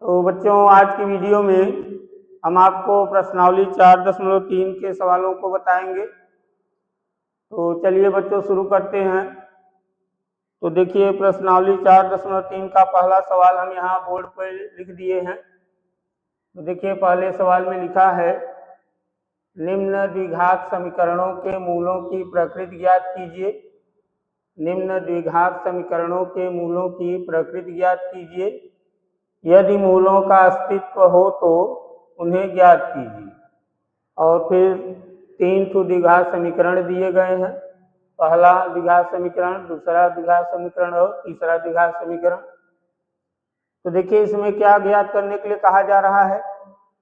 तो बच्चों, आज की वीडियो में हम आपको प्रश्नावली 4.3 के सवालों को बताएंगे। तो चलिए बच्चों शुरू करते हैं। तो देखिए, प्रश्नावली 4.3 का पहला सवाल हम यहाँ बोर्ड पर लिख दिए हैं। तो देखिए, पहले सवाल में लिखा है, निम्न द्विघात समीकरणों के मूलों की प्रकृति ज्ञात कीजिए। निम्न द्विघात समीकरणों के मूलों की प्रकृति ज्ञात कीजिए। यदि मूलों का अस्तित्व हो तो उन्हें ज्ञात कीजिए। और फिर 3 द्विघात समीकरण दिए गए हैं। पहला द्विघात समीकरण, दूसरा द्विघात समीकरण और तीसरा द्विघात समीकरण। तो देखिए, इसमें क्या ज्ञात करने के लिए कहा जा रहा है।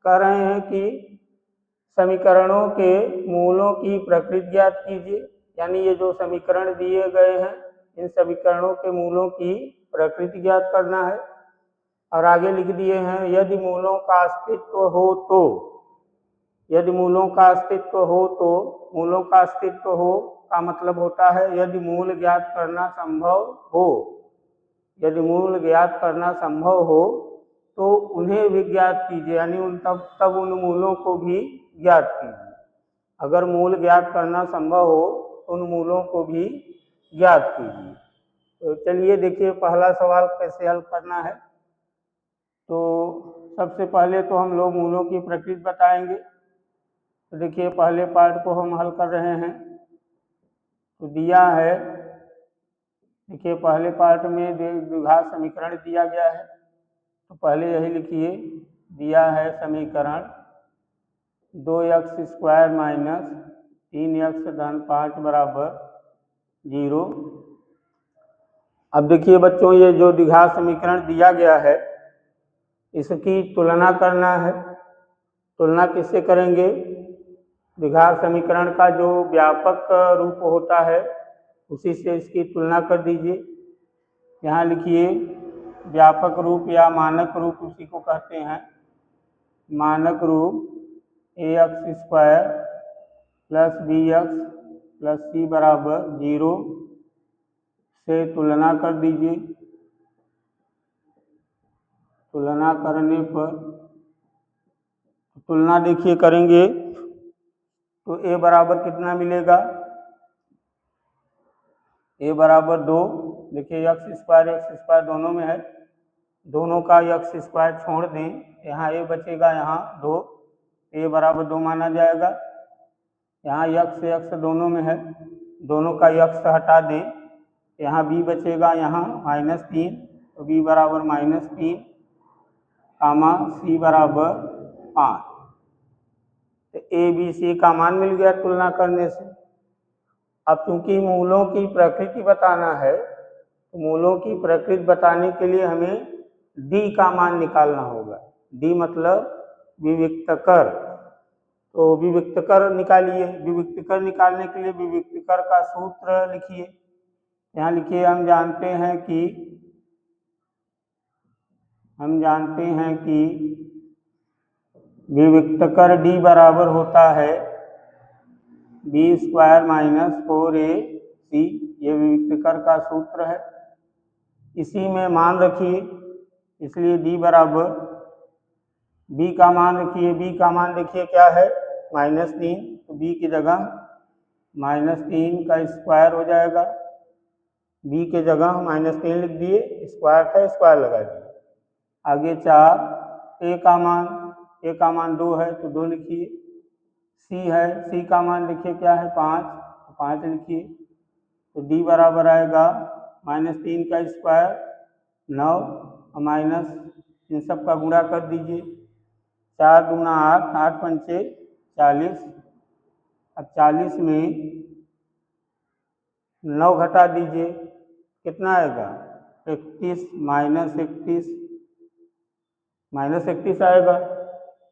कह रहे हैं कि समीकरणों के मूलों की प्रकृति ज्ञात कीजिए, यानी ये जो समीकरण दिए गए हैं इन समीकरणों के मूलों की प्रकृति ज्ञात करना है। और आगे लिख दिए हैं, यदि मूलों का अस्तित्व हो तो। यदि मूलों का अस्तित्व हो तो, मूलों का अस्तित्व हो का मतलब होता है यदि मूल ज्ञात करना संभव हो। यदि मूल ज्ञात करना संभव हो तो उन्हें भी ज्ञात कीजिए, यानी तब उन मूलों को भी ज्ञात कीजिए। अगर मूल ज्ञात करना संभव हो तो उन मूलों को भी ज्ञात कीजिए। तो चलिए देखिए, पहला सवाल कैसे हल करना है। तो सबसे पहले तो हम लोग मूलों की प्रकृति बताएंगे। तो देखिए, पहले पार्ट को हम हल कर रहे हैं। तो दिया है, देखिए पहले पार्ट में द्विघात समीकरण दिया गया है। तो पहले यही लिखिए, दिया है समीकरण 2x² - 3x - 5 = 0। अब देखिए बच्चों, ये जो द्विघात समीकरण दिया गया है इसकी तुलना करना है। तुलना किससे करेंगे? द्विघात समीकरण का जो व्यापक रूप होता है उसी से इसकी तुलना कर दीजिए। यहाँ लिखिए, व्यापक रूप या मानक रूप उसी को कहते हैं। मानक रूप ax² + bx + c = 0 से तुलना कर दीजिए। तुलना करने पर तुलना देखिए करेंगे तो a बराबर कितना मिलेगा? a बराबर 2। देखिए, x² दोनों में है, दोनों का x² छोड़ दें, यहाँ a बचेगा, यहाँ 2, a बराबर 2 माना जाएगा। यहाँ x दोनों में है, दोनों का x हटा दें, यहाँ b बचेगा, यहाँ -3, तो b बराबर -3, c बराबर 5। तो a b c का मान मिल गया तुलना करने से। अब चूंकि मूलों की प्रकृति बताना है तो मूलों की प्रकृति बताने के लिए हमें d का मान निकालना होगा। d मतलब विविक्तकर। तो विविक्तकर निकालिए। विविक्तकर निकालने के लिए विविक्तकर का सूत्र लिखिए। यहाँ लिखिए, हम जानते हैं कि विविक्तकर d बराबर होता है b² - 4ac। ये विविक्तकर का सूत्र है, इसी में मान रखिए। इसलिए d बराबर, b का मान रखिए। b का मान देखिए क्या है? -3, तो b की जगह -3 का स्क्वायर हो जाएगा। b के जगह -3 लिख दिए, स्क्वायर था स्क्वायर लगा दिए। आगे 4, a का मान 2 है तो 2 लिखिए। c है, c का मान देखिए क्या है? 5, तो 5 लिखिए। तो d बराबर आएगा -3 का स्क्वायर 9 और माइनस इन सब का गुणा कर दीजिए। 4 दूना 8, 8 पंचे 40। अब 40 में 9 घटा दीजिए, कितना आएगा? 31 -31 आएगा।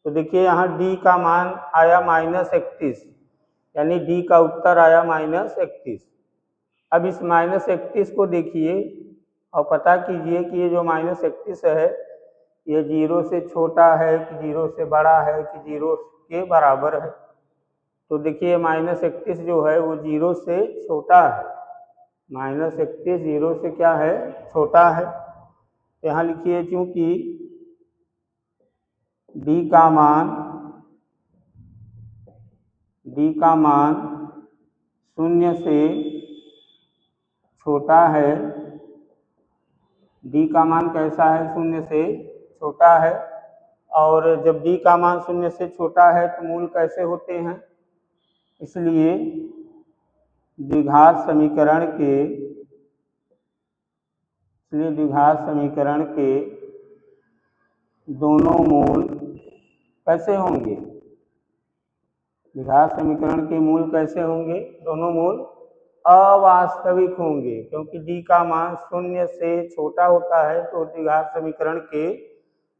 तो देखिए, यहाँ d का मान आया -31, यानी d का उत्तर आया -31। अब इस -31 को देखिए और पता कीजिए कि ये जो -31 है ये 0 से छोटा है कि 0 से बड़ा है कि 0 के बराबर है। तो देखिए, -31 जो है वो 0 से छोटा है। -31 0 से क्या है? छोटा है। यहाँ लिखिए, चूंकि डी का मान 0 से छोटा है, डी का मान कैसा है, 0 से छोटा है। और जब डी का मान 0 से छोटा है तो मूल कैसे होते हैं, इसलिए द्विघात समीकरण के दोनों मूल कैसे होंगे, द्विघात समीकरण के मूल कैसे होंगे, दोनों मूल अवास्तविक होंगे, क्योंकि डी का मान 0 से छोटा होता है तो द्विघात समीकरण के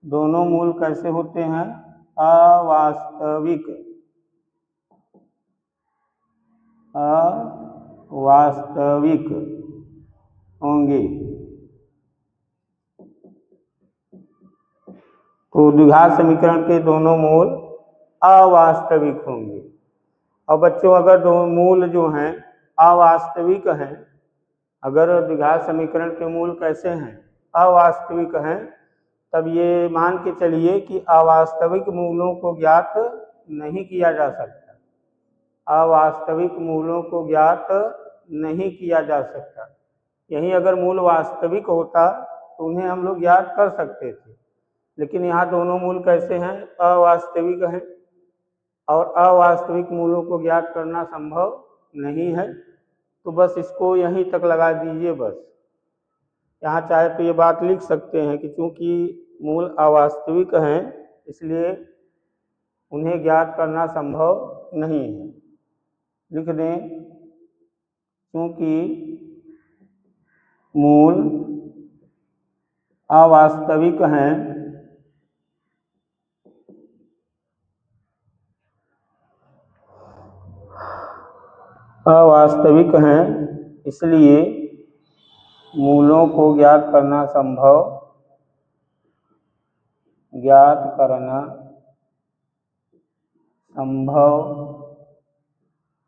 दोनों मूल कैसे होते हैं, अवास्तविक होंगे। तो द्विघात समीकरण के दोनों मूल अवास्तविक होंगे। और बच्चों अगर दो मूल जो हैं अवास्तविक हैं, अगर द्विघात समीकरण के मूल कैसे हैं, अवास्तविक हैं, तब ये मान के चलिए कि अवास्तविक मूलों को ज्ञात नहीं किया जा सकता, अवास्तविक मूलों को ज्ञात नहीं किया जा सकता। यही अगर मूल वास्तविक होता तो उन्हें हम लोग ज्ञात कर सकते थे, लेकिन यहाँ दोनों मूल कैसे हैं, अवास्तविक हैं, और अवास्तविक मूलों को ज्ञात करना संभव नहीं है। तो बस इसको यहीं तक लगा दीजिए। बस यहाँ चाहे तो ये बात लिख सकते हैं कि चूंकि मूल अवास्तविक हैं इसलिए उन्हें ज्ञात करना संभव नहीं है। लिख दें, क्योंकि मूल अवास्तविक हैं इसलिए मूलों को ज्ञात करना संभव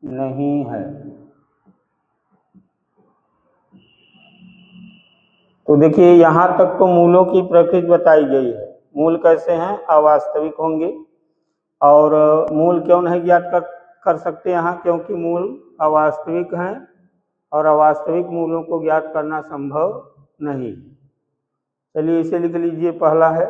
नहीं है। तो देखिए यहाँ तक तो मूलों की प्रकृति बताई गई है, मूल कैसे हैं, अवास्तविक होंगे। और मूल क्यों नहीं ज्ञात कर सकते यहाँ, क्योंकि मूल अवास्तविक हैं और अवास्तविक मूलों को ज्ञात करना संभव नहीं। चलिए इसे लिख लीजिए, पहला है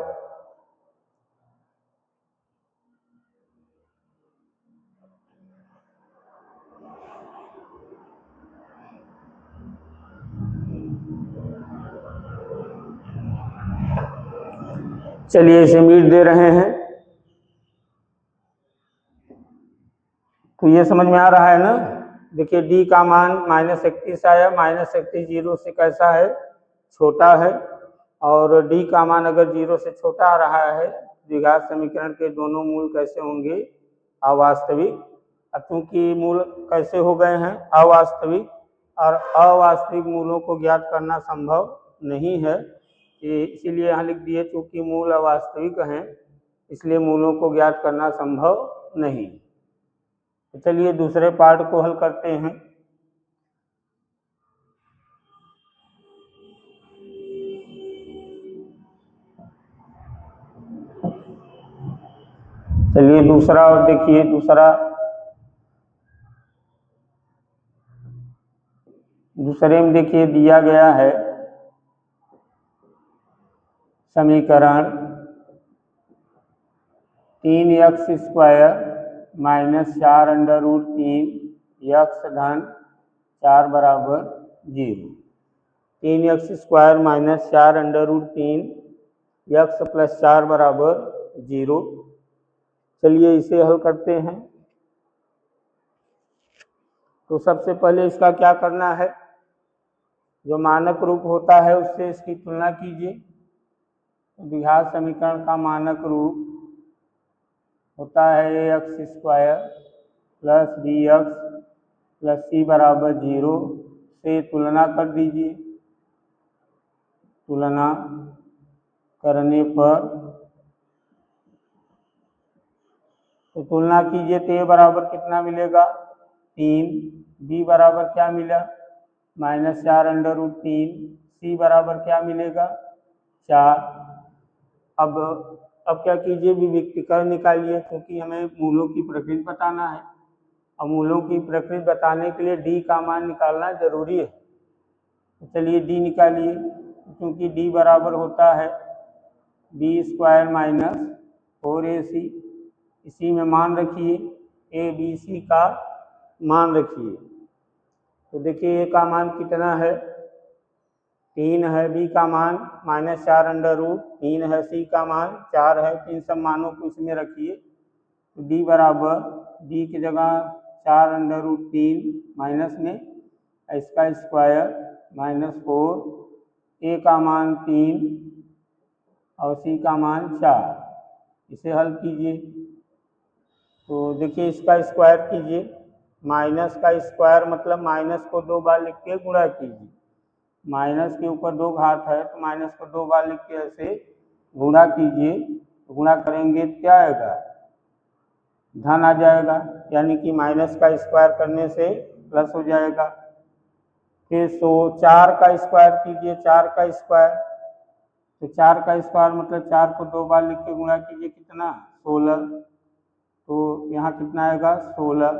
चलिए इसे मीट दे रहे हैं। तो ये समझ में आ रहा है ना। देखिए डी का मान -31 आया, -31 0 से कैसा है, छोटा है। और डी का मान अगर 0 से छोटा आ रहा है, द्विघात समीकरण के दोनों मूल कैसे होंगे, अवास्तविक। क्योंकि मूल कैसे हो गए हैं, अवास्तविक, और अवास्तविक मूलों को ज्ञात करना संभव नहीं है, इसीलिए यहाँ लिख दिए चूंकि मूल अवास्तविक हैं इसलिए मूलों को ज्ञात करना संभव नहीं। तो चलिए दूसरे पार्ट को हल करते हैं। चलिए दूसरा देखिए, दूसरे में देखिए दिया गया है समीकरण 3x² - 4√3 x धन 4 बराबर 0। 3x² - 4√3 x + 4 बराबर 0। चलिए इसे हल करते हैं। तो सबसे पहले इसका क्या करना है, जो मानक रूप होता है उससे इसकी तुलना कीजिए। द्विघात समीकरण का मानक रूप होता है x² + bx + c बराबर 0 से तुलना कर दीजिए। तुलना करने पर तो तुलना कीजिए तो a बराबर कितना मिलेगा, 3। b बराबर क्या मिला, -4√3। c बराबर क्या मिलेगा, 4। अब अब क्या कीजिए, विविक्तीकरण निकालिए, क्योंकि हमें मूलों की प्रकृति बताना है। अब मूलों की प्रकृति बताने के लिए डी का मान निकालना जरूरी है। तो चलिए डी निकालिए, क्योंकि डी बराबर होता है बी स्क्वायर माइनस 4ac। इसी में मान रखिए, ए बी सी का मान रखिए। तो देखिए ए का मान कितना है, 3 है, बी का मान -4 अंडर रूट 3 है, सी का मान 4 है। तो इन सब मानों को इसमें रखिए। तो डी बराबर, डी की जगह 4 अंडर रूट 3 माइनस में इसका स्क्वायर -4, ए का मान 3 और सी का मान 4। इसे हल कीजिए। तो देखिए इसका स्क्वायर कीजिए, माइनस का स्क्वायर मतलब माइनस को 2 बार लिख के गुणा कीजिए। माइनस के ऊपर 2 घात है तो माइनस को 2 बार लिख के ऐसे गुणा कीजिए। तो गुणा करेंगे क्या आएगा, धन आ जाएगा, यानी कि माइनस का स्क्वायर करने से प्लस हो जाएगा। फिर 4 का स्क्वायर कीजिए, 4 का स्क्वायर, तो 4 का स्क्वायर मतलब 4 को 2 बार लिख के गुणा कीजिए, कितना 16। तो यहाँ कितना आएगा 16।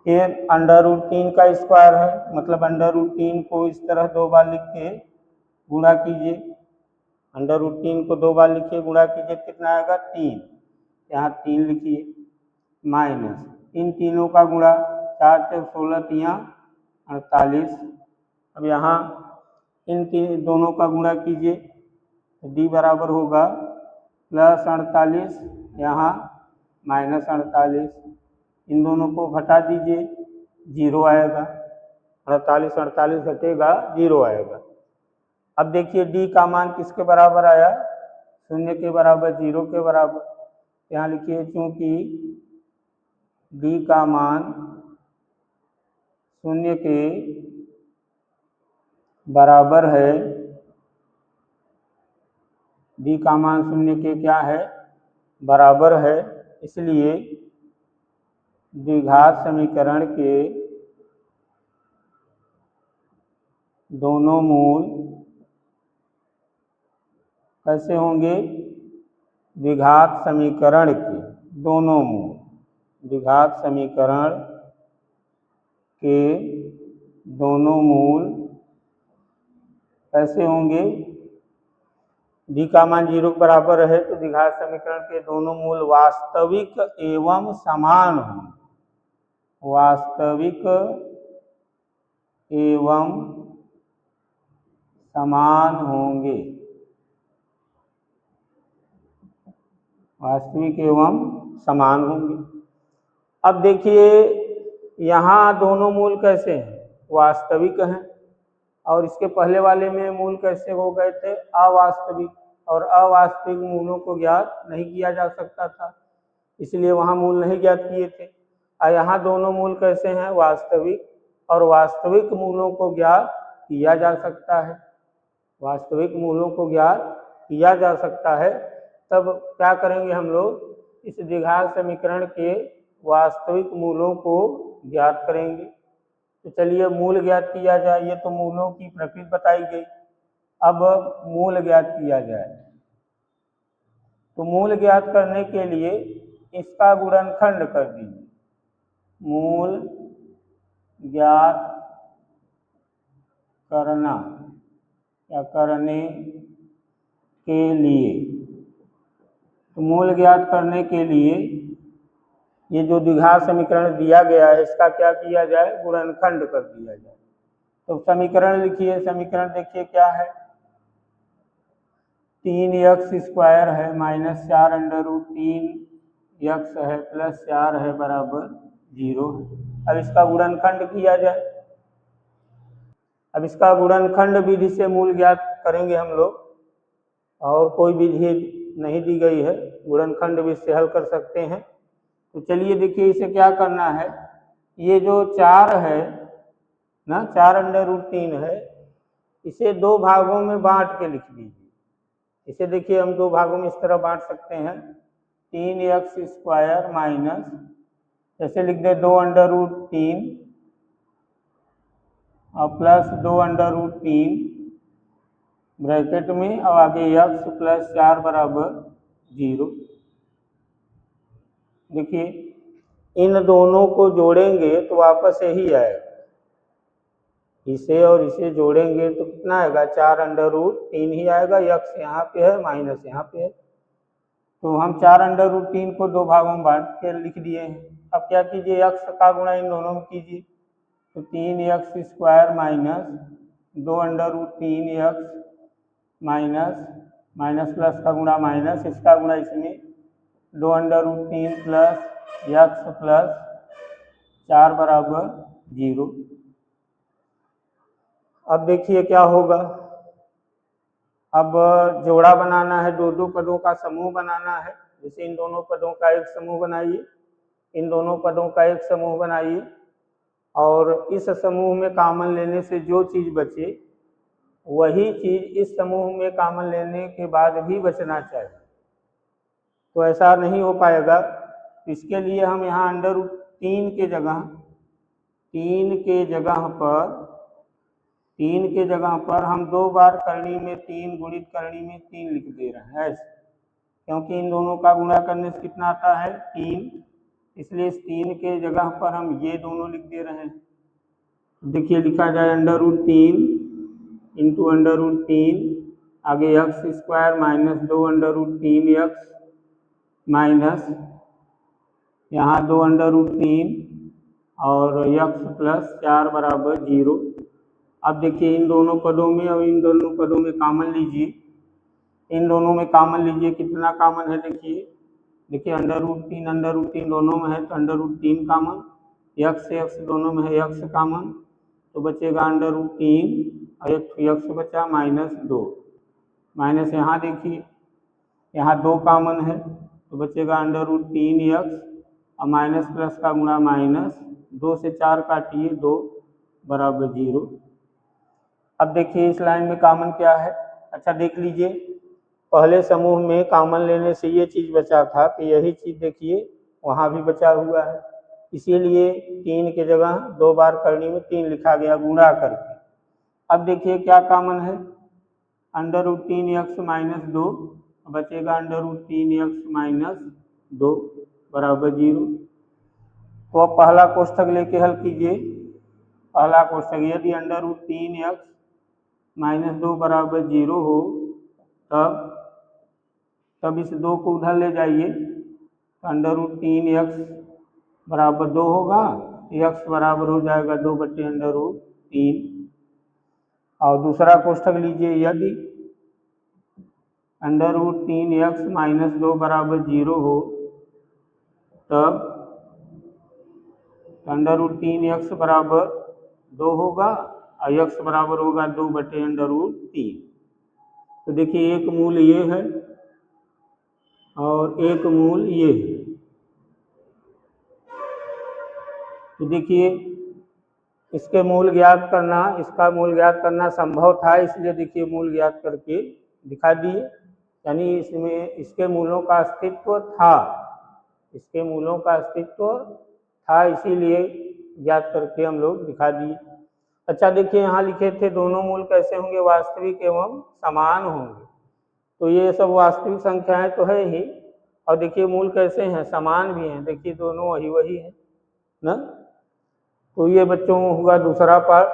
फिर अंडर रूट 3 का स्क्वायर है, मतलब अंडर रूट 3 को इस तरह 2 बार लिख के गुणा कीजिए। अंडर रूट 3 को 2 बार लिखिए, गुणा कीजिए, कितना आएगा 3। यहाँ 3 लिखिए, माइनस इन तीनों का गुणा, 4 से 16 तियाँ 48। अब यहाँ इन तीन दोनों का गुणा कीजिए, डी बराबर होगा +48, यहाँ -48। इन दोनों को घटा दीजिए, 0 आएगा। 48 घटेगा 0 आएगा। अब देखिए डी का मान किसके बराबर आया, 0 के बराबर, 0 के बराबर। यहाँ लिखिए, चूंकि डी का मान 0 के बराबर है, डी का मान 0 के क्या है, बराबर है, इसलिए द्विघात समीकरण के दोनों मूल कैसे होंगे, द्विघात समीकरण के दोनों मूल, द्विघात समीकरण के दोनों मूल कैसे होंगे, डी का मान 0 के बराबर है तो द्विघात समीकरण के दोनों मूल वास्तविक एवं समान होंगे। वास्तविक एवं समान होंगे, वास्तविक एवं समान होंगे। अब देखिए यहाँ दोनों मूल कैसे हैं, वास्तविक हैं, और इसके पहले वाले में मूल कैसे हो गए थे, अवास्तविक, और अवास्तविक मूलों को ज्ञात नहीं किया जा सकता था, इसलिए वहाँ मूल नहीं ज्ञात किए थे। और यहाँ दोनों मूल कैसे हैं, वास्तविक, और वास्तविक मूलों को ज्ञात किया जा सकता है, वास्तविक मूलों को ज्ञात किया जा सकता है। तब क्या करेंगे हम लोग, इस द्विघात समीकरण के वास्तविक मूलों को ज्ञात करेंगे। तो चलिए मूल ज्ञात किया जाए, ये तो मूलों की प्रकृति बताई गई। अब मूल ज्ञात किया जाए, तो मूल ज्ञात करने के लिए इसका गुणनखंड कर दीजिए। मूल ज्ञात करना या करने के लिए, तो मूल ज्ञात करने के लिए ये जो द्विघात समीकरण दिया गया है इसका क्या किया जाए, गुणनखंड कर दिया जाए। तो समीकरण लिखिए, समीकरण देखिए क्या है, 3x स्क्वायर है -4 अंडर रूट 3x है +4 है बराबर 0। अब इसका गुणनखंड किया जाए। अब इसका गुणनखंड विधि से मूल ज्ञात करेंगे हम लोग, और कोई विधि नहीं दी गई है, गुणनखंड विधि से हल कर सकते हैं। तो चलिए देखिए इसे क्या करना है, ये जो 4 है ना, 4 अंडर रूट 3 है, इसे 2 भागों में बांट के लिख दीजिए। इसे देखिए हम 2 भागों में इस तरह बांट सकते हैं, 3x स्क्वायर माइनस, जैसे लिख दे 2 अंडर रूट 3 और प्लस 2 अंडर रूट 3 ब्रैकेट में, और आगे x +4 बराबर 0। देखिए इन दोनों को जोड़ेंगे तो वापस यही आएगा, इसे और इसे जोड़ेंगे तो कितना आएगा 4√3 ही आएगा। यक्स यहाँ पे है, माइनस यहाँ पे है, तो हम 4√3 को दो भागों में बांट के लिख दिए हैं। अब क्या कीजिए, यक्स का गुणा इन दोनों में कीजिए, तो 3x² minus 2√3x minus minus plus का गुणा माइनस, इसका गुणा इसमें 2√3 प्लस यक्स प्लस 4 बराबर 0। अब देखिए क्या होगा, अब जोड़ा बनाना है, दो दो पदों का समूह बनाना है। जैसे इन दोनों पदों का एक समूह बनाइए, इन दोनों पदों का एक समूह बनाइए, और इस समूह में कॉमन लेने से जो चीज़ बचे वही चीज़ इस समूह में कॉमन लेने के बाद भी बचना चाहिए। तो ऐसा नहीं हो पाएगा, इसके लिए हम यहाँ √3 के जगह 3 के जगह पर हम 2 बार करनी में 3 गुणित करनी में 3 लिख दे रहे हैं ऐसे, क्योंकि इन दोनों का गुणा करने से कितना आता है 3, इसलिए इस 3 के जगह पर हम ये दोनों लिख दे रहे हैं। देखिए लिखा जाए √3 इंटू √3, आगे x² माइनस 2√3x माइनस यहाँ 2√3 और x प्लस 4 बराबर 0। अब देखिए इन दोनों पदों में और इन दोनों पदों में कॉमन लीजिए, इन दोनों में कॉमन लीजिए, कितना कॉमन है देखिए √3 दोनों में है तो √3 कॉमन, x दोनों में है x कॉमन, तो बचेगा √3 और एक x बचा माइनस 2, माइनस यहाँ देखिए यहाँ 2 कॉमन है तो बचेगा √3x और माइनस प्लस का गुणा माइनस, 2 से 4 काटिए 2 बराबर 0। अब देखिए इस लाइन में कॉमन क्या है, अच्छा देख लीजिए, पहले समूह में कॉमन लेने से ये चीज़ बचा था, कि यही चीज़ देखिए वहाँ भी बचा हुआ है, इसीलिए 3 के जगह 2 बार करनी में 3 लिखा गया गुणा करके। अब देखिए क्या कॉमन है, √3x माइनस 2 बचेगा √3x माइनस 2 बराबर 0। तो अब पहला कोष्ठक लेके हल कीजिए, पहला कोष्ठक यदि √3x माइनस 2 बराबर 0 हो तब इस 2 को उधर ले जाइए, √3x बराबर 2 होगा, x बराबर हो जाएगा 2/√3। और दूसरा कोष्ठक लीजिए, यदि √3x माइनस 2 बराबर 0 हो तब √3x बराबर 2 होगा और x बराबर होगा 2/√3। तो देखिए एक मूल ये है और एक मूल ये है। तो देखिए इसके मूल ज्ञात करना, इसका मूल ज्ञात करना संभव था, इसलिए देखिए मूल ज्ञात करके दिखा दिए, यानी इसमें इसके मूलों का अस्तित्व था, इसके मूलों का अस्तित्व था, इसीलिए ज्ञात करके हम लोग दिखा दिए। अच्छा देखिए यहाँ लिखे थे दोनों मूल कैसे होंगे, वास्तविक एवं समान होंगे, तो ये सब वास्तविक संख्याएं तो है ही, और देखिए मूल कैसे हैं, समान भी हैं, देखिए दोनों वही वही हैं ना। तो ये बच्चों हुआ दूसरा पार्ट,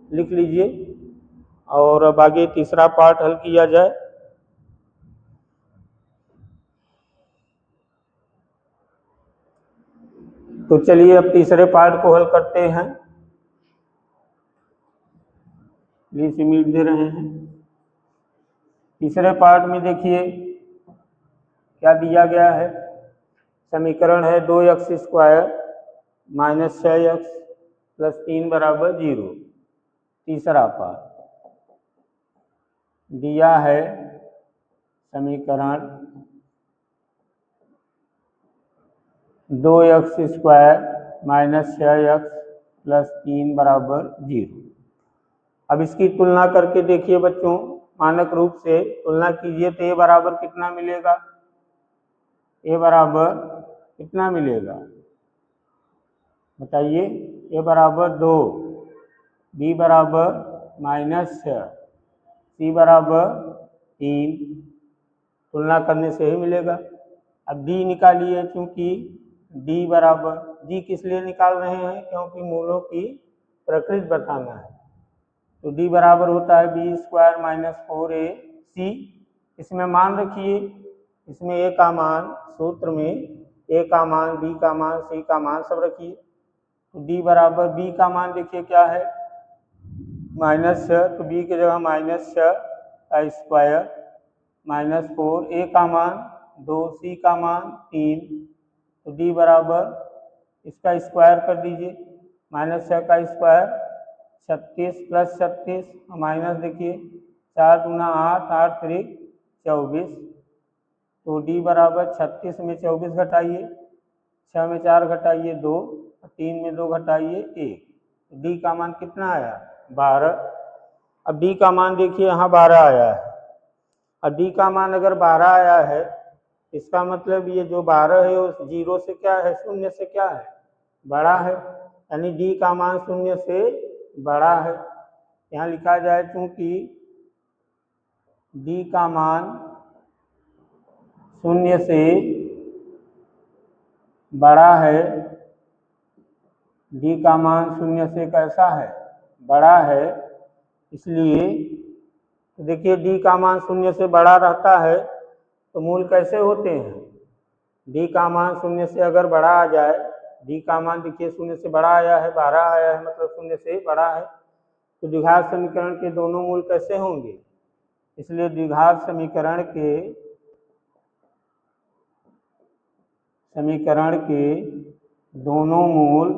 लिख लीजिए, और अब आगे तीसरा पार्ट हल किया जाए। तो चलिए अब तीसरे पार्ट को हल करते हैं, प्लीज इमीट दे रहे हैं। तीसरे पार्ट में देखिए क्या दिया गया है, समीकरण है 2x² माइनस 6x प्लस 3 बराबर 0। तीसरा पार्ट दिया है समीकरण 2x² माइनस 6x प्लस 3 बराबर 0। अब इसकी तुलना करके देखिए बच्चों, मानक रूप से तुलना कीजिए तो a बराबर कितना मिलेगा, a बराबर कितना मिलेगा बताइए, a बराबर 2, b बराबर -6, c बराबर 3, तुलना करने से ही मिलेगा। अब डी निकालिए, क्योंकि डी बराबर, डी किस लिए निकाल रहे हैं, क्योंकि मूलों की प्रकृति बताना है। तो डी बराबर होता है बी स्क्वायर माइनस 4ac। इसमें मान रखिए, इसमें ए का मान, सूत्र में ए का मान, बी का मान, सी का मान सब रखिए। तो डी बराबर, बी का मान देखिए क्या है, -6, तो बी की जगह -6 का स्क्वायर माइनस 4, ए का मान 2, सी का मान 3, तो डी बराबर इसका स्क्वायर कर दीजिए, -6 का स्क्वायर 36 प्लस 36 माइनस देखिए 4 दूना 8, 8 3 24, तो डी बराबर 36 में 24 घटाइए, 6 में 4 घटाइए 2, 3 में 2 घटाइए 1, डी का मान कितना आया 12। अब डी का मान देखिए यहाँ 12 आया है। अब डी का मान अगर 12 आया है, इसका मतलब ये जो 12 है उस 0 से क्या है, 0 से क्या है, बड़ा है, यानी डी का मान 0 से बड़ा है। यहाँ लिखा जाए चूंकि डी का मान 0 से बड़ा है, डी का मान 0 से कैसा है, बड़ा है, इसलिए देखिए डी का मान 0 से बड़ा रहता है तो मूल कैसे होते हैं, डी का मान 0 से अगर बड़ा आ जाए, डी का मान देखिए 0 से बड़ा आया है, 12 आया है, मतलब 0 से बड़ा है, तो द्विघात समीकरण के दोनों मूल कैसे होंगे, इसलिए द्विघात समीकरण के दोनों मूल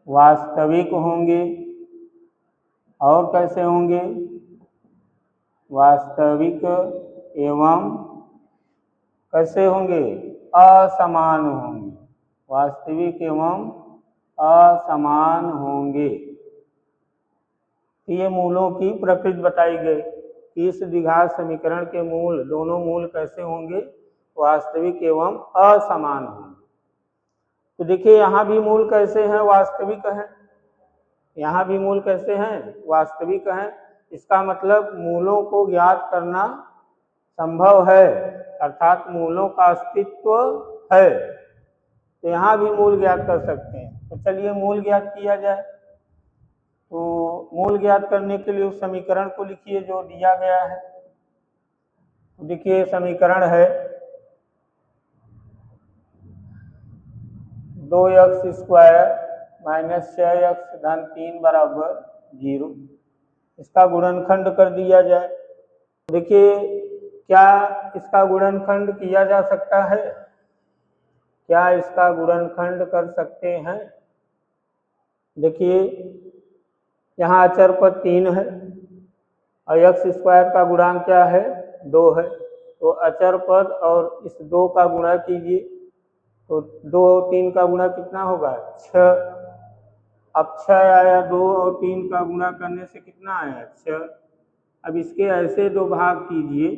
वास्तविक होंगे। और कैसे होंगे, वास्तविक एवं कैसे होंगे, असमान होंगे, वास्तविक एवं असमान होंगे। ये मूलों की प्रकृति बताई गई कि इस द्विघात समीकरण के मूल, दोनों मूल कैसे होंगे, वास्तविक एवं असमान होंगे। तो देखिए यहाँ भी मूल कैसे हैं, वास्तविक हैं, यहाँ भी मूल कैसे हैं, वास्तविक हैं। इसका मतलब मूलों को ज्ञात करना संभव है, अर्थात मूलों का अस्तित्व है, तो यहाँ भी मूल ज्ञात कर सकते हैं। तो चलिए मूल ज्ञात किया जाए। तो मूल ज्ञात करने के लिए उस समीकरण को लिखिए जो दिया गया है। देखिए समीकरण है 2x स्क्वायर माइनस 6x धन 3 बराबर 0। इसका गुणनखंड कर दिया जाए। देखिए क्या इसका गुणनखंड किया जा सकता है, क्या इसका गुणनखंड कर सकते हैं। देखिए यहाँ अचर पद 3 है और x स्क्वायर का गुणांक क्या है, 2 है, तो अचर पद और इस 2 का गुणा कीजिए, तो 2 और 3 का गुणा कितना होगा, 6। अब 6 आया, 2 और 3 का गुणा करने से कितना आया, 6। अब इसके ऐसे दो भाग कीजिए,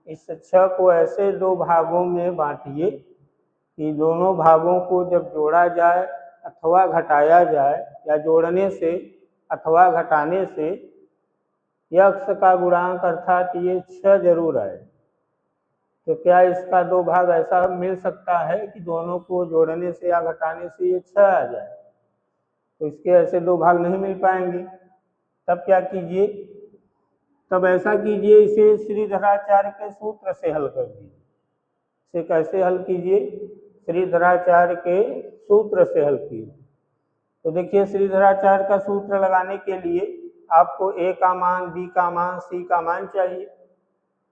इस 6 को ऐसे दो भागों में बांटिए कि दोनों भागों को जब जोड़ा जाए अथवा घटाया जाए, या जोड़ने से अथवा घटाने से x का गुणांक अर्थात ये 6 जरूर आए। तो क्या इसका दो भाग ऐसा मिल सकता है कि दोनों को जोड़ने से या घटाने से ये 6 आ जाए, तो इसके ऐसे दो भाग नहीं मिल पाएंगे। तब क्या कीजिए, तब ऐसा कीजिए, इसे श्रीधराचार्य के सूत्र से हल कर दीजिए। इसे कैसे हल कीजिए, श्रीधराचार्य के सूत्र से हल कीजिए। तो देखिए श्रीधराचार्य का सूत्र लगाने के लिए आपको a का मान, b का मान, c का मान चाहिए।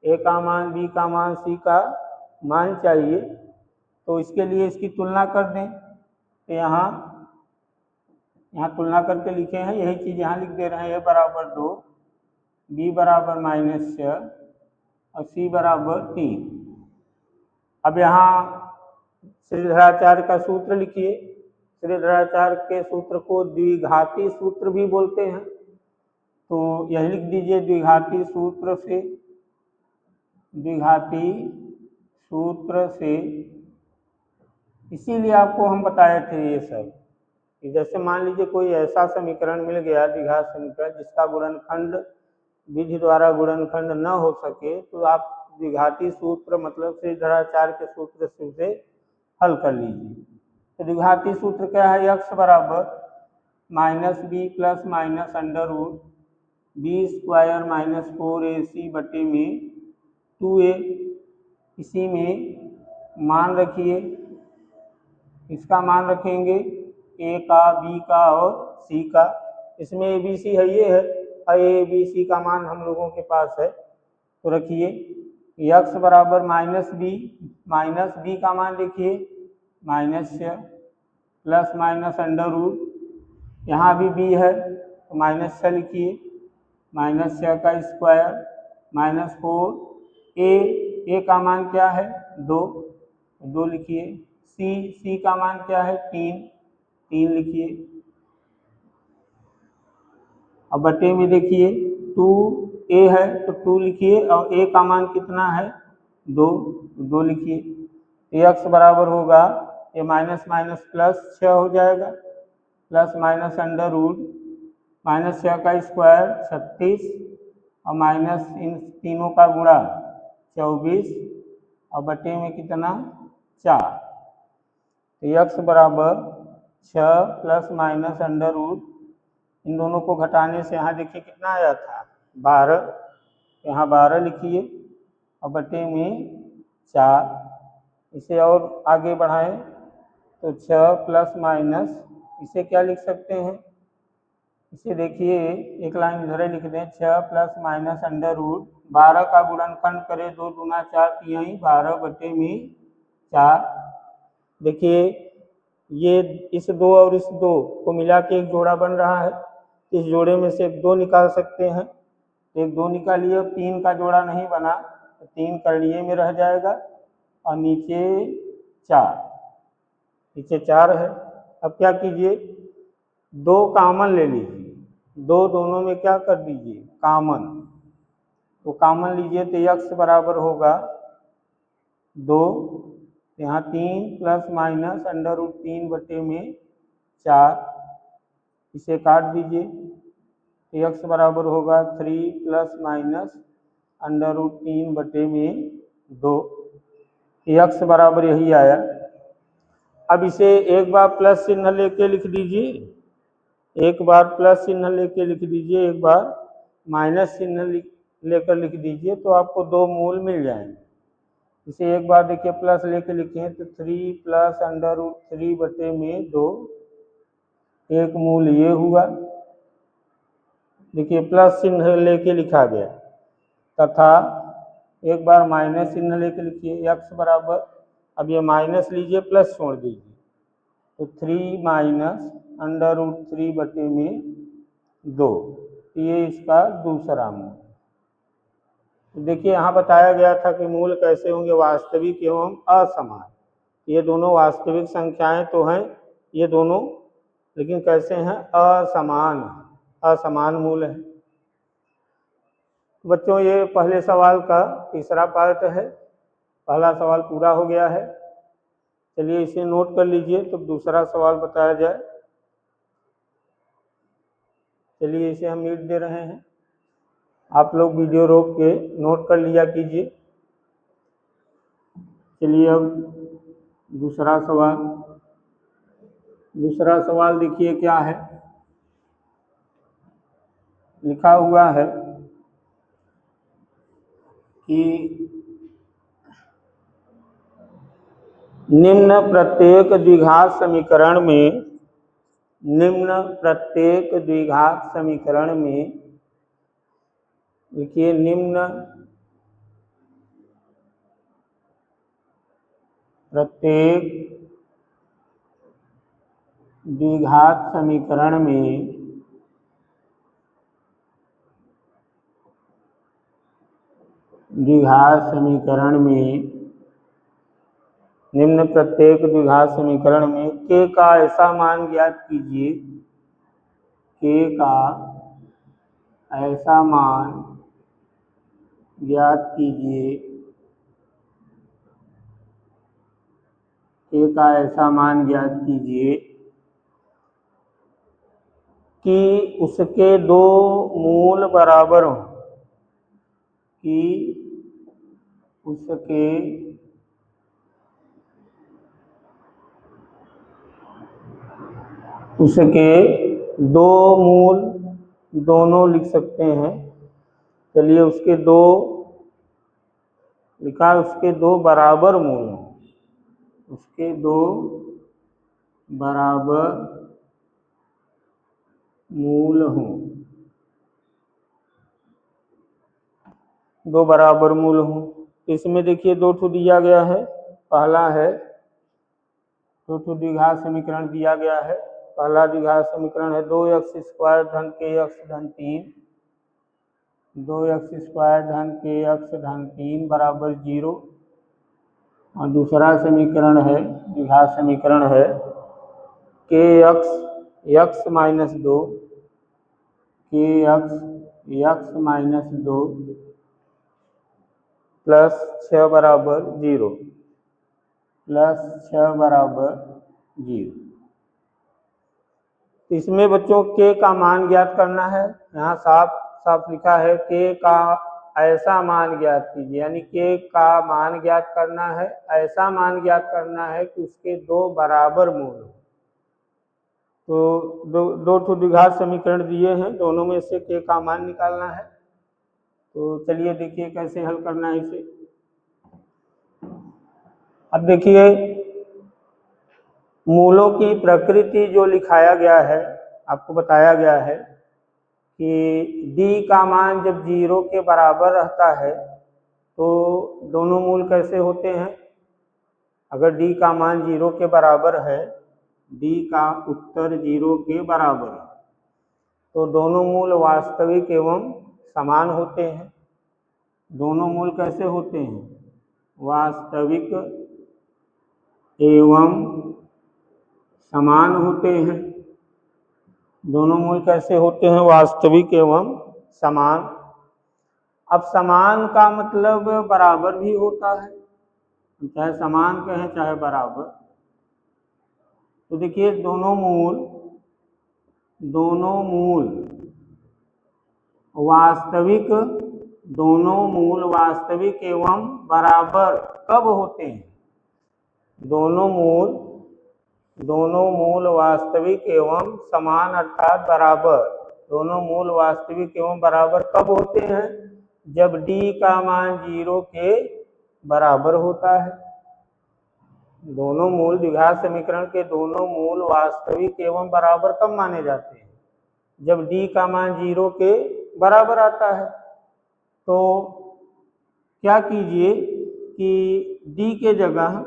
a का मान, b का मान, c का मान चाहिए। तो इसके लिए इसकी तुलना कर दें, तो यहाँ तुलना करके लिखे हैं, यही चीज़ यहाँ लिख दे रहे हैं, a बराबर 2, b बराबर -6 और c बराबर 3। अब यहाँ श्रीधराचार्य का सूत्र लिखिए। श्रीधराचार्य के सूत्र को द्विघाती सूत्र भी बोलते हैं, तो यही लिख दीजिए, द्विघाती सूत्र से। इसीलिए आपको हम बताए थे ये सब, कि जैसे मान लीजिए कोई ऐसा समीकरण मिल गया, द्विघात समीकरण, जिसका गुणनखंड विधि द्वारा गुणनखंड न हो सके, तो आप द्विघाती सूत्र मतलब श्रीधराचार्य के सूत्र से हल कर लीजिए। तो द्विघाती सूत्र क्या है, x बराबर minus B plus minus under root B square minus 4ac बटे में 2a। इसी में मान रखिए, इसका मान रखेंगे a का, b का और c का। इसमें abc है, ये है abc का मान हम लोगों के पास है। तो रखिए x बराबर माइनस बी का मान लिखिए minus plus minus under root, यहाँ भी b है तो माइनस से लिखिए माइनस का स्क्वायर माइनस 4 a का मान क्या है 2 लिखिए, c का मान क्या है 3 लिखिए। अब बटे में देखिए 2a है तो 2 लिखिए और a का मान कितना है 2 लिखिए। x बराबर होगा ये माइनस माइनस प्लस 6 हो जाएगा plus minus under root minus 6 का स्क्वायर 36 और माइनस इन तीनों का गुणा 24 और बटे में कितना 4। तो x बराबर 6 प्लस माइनस अंडर रूट, इन दोनों को घटाने से यहाँ देखिए कितना आया था 12, यहाँ 12 लिखिए और बटे में 4। इसे और आगे बढ़ाएं तो 6 प्लस माइनस, इसे क्या लिख सकते हैं, इसे देखिए एक लाइन इधर लिख दें 6 प्लस माइनस अंडर रूट 12 का गुणनखंड करें 2 दूना 4 तिहाई 12 बटे में 4। देखिए ये इस 2 और इस 2 को मिला के एक जोड़ा बन रहा है, इस जोड़े में से 2 निकाल सकते हैं, एक 2 निकालिए और 3 का जोड़ा नहीं बना तो 3 करणीय में रह जाएगा और नीचे 4 है। अब क्या कीजिए 2 कामन ले लीजिए, 2 दोनों में क्या कर दीजिए कामन, तो कामन लीजिए तो x बराबर होगा 2, यहाँ 3 प्लस माइनस अंडर रूट 3 बटे में 4, इसे काट दीजिए तो x बराबर होगा 3 प्लस माइनस अंडर रूट 3 बटे में 2, x बराबर यही आया। अब इसे एक बार प्लस चिन्ह लेके लिख दीजिए, एक बार प्लस चिन्ह लेके लिख दीजिए, एक बार माइनस चिन्ह लेकर लिख दीजिए तो आपको 2 मूल मिल जाएंगे। इसे एक बार देखिए प्लस लेके लिखे तो 3 प्लस अंडर रूट 3 बटे में 2, एक मूल ये हुआ, देखिए प्लस चिन्ह लेके लिखा गया, तथा एक बार माइनस चिन्ह लेके लिखिए x बराबर, अब ये माइनस लीजिए प्लस छोड़ दीजिए तो 3 माइनस अंडर रूट 3 बटे में 2, ये इसका दूसरा मूल। तो देखिए यहाँ बताया गया था कि मूल कैसे होंगे, वास्तविक एवं असमान। ये दोनों वास्तविक संख्याएं तो हैं ये दोनों, लेकिन कैसे हैं असमान मूल है। बच्चों ये पहले सवाल का तीसरा पार्ट है, पहला सवाल पूरा हो गया है। चलिए इसे नोट कर लीजिए तो दूसरा सवाल बताया जाए। चलिए इसे हम मीट दे रहे हैं, आप लोग वीडियो रोक के नोट कर लिया कीजिए। चलिए अब दूसरा सवाल देखिए क्या है, लिखा हुआ है कि निम्न प्रत्येक द्विघात समीकरण में देखिए निम्न प्रत्येक द्विघात समीकरण में निम्न प्रत्येक द्विघात समीकरण में k का ऐसा मान ज्ञात कीजिए, k का ऐसा मान ज्ञात कीजिए, k का ऐसा मान ज्ञात कीजिए कि उसके 2 मूल बराबर हों, कि उसके दो मूल दोनों लिख सकते हैं। चलिए उसके दो लिखा, उसके दो बराबर मूल हों, उसके दो बराबर मूल हों, दो बराबर मूल हों। इसमें देखिए दो ठो दिया गया है। पहला है दो ठो द्विघात समीकरण दिया गया है। पहला द्विघात समीकरण है 2x² धन kx धन 3, 2x² धन kx धन 3 बराबर 0। और दूसरा समीकरण है द्विघात समीकरण है kx x minus 2, kx x minus 2 plus 6 बराबर 0, प्लस 6 बराबर 0। इसमें बच्चों के का मान ज्ञात करना है। यहाँ साफ साफ लिखा है के का ऐसा मान ज्ञात कीजिए, यानी के का मान ज्ञात करना है, ऐसा मान ज्ञात करना है कि उसके दो बराबर मूल हो। तो दो ठो द्विघात समीकरण दिए हैं, दोनों में से के का मान निकालना है। तो चलिए देखिए कैसे हल करना है इसे। अब देखिए मूलों की प्रकृति जो लिखाया गया है, आपको बताया गया है कि d का मान जब 0 के बराबर रहता है तो दोनों मूल कैसे होते हैं। अगर d का मान 0 के बराबर है, d का उत्तर 0 के बराबर है, तो दोनों मूल वास्तविक एवं समान होते हैं। दोनों मूल कैसे होते हैं, वास्तविक एवं समान होते हैं। दोनों मूल कैसे होते हैं, वास्तविक एवं समान। अब समान का मतलब बराबर भी होता है, चाहे समान कहें चाहे बराबर। तो देखिए दोनों मूल वास्तविक, दोनों मूल वास्तविक एवं बराबर कब होते हैं। दोनों मूल वास्तविक एवं समान अर्थात बराबर, दोनों मूल वास्तविक एवं बराबर कब होते हैं, जब d का मान 0 के बराबर होता है। दोनों मूल द्विघात समीकरण के दोनों मूल वास्तविक एवं बराबर कब माने जाते हैं, जब d का मान 0 के बराबर आता है। तो क्या कीजिए कि d के जगह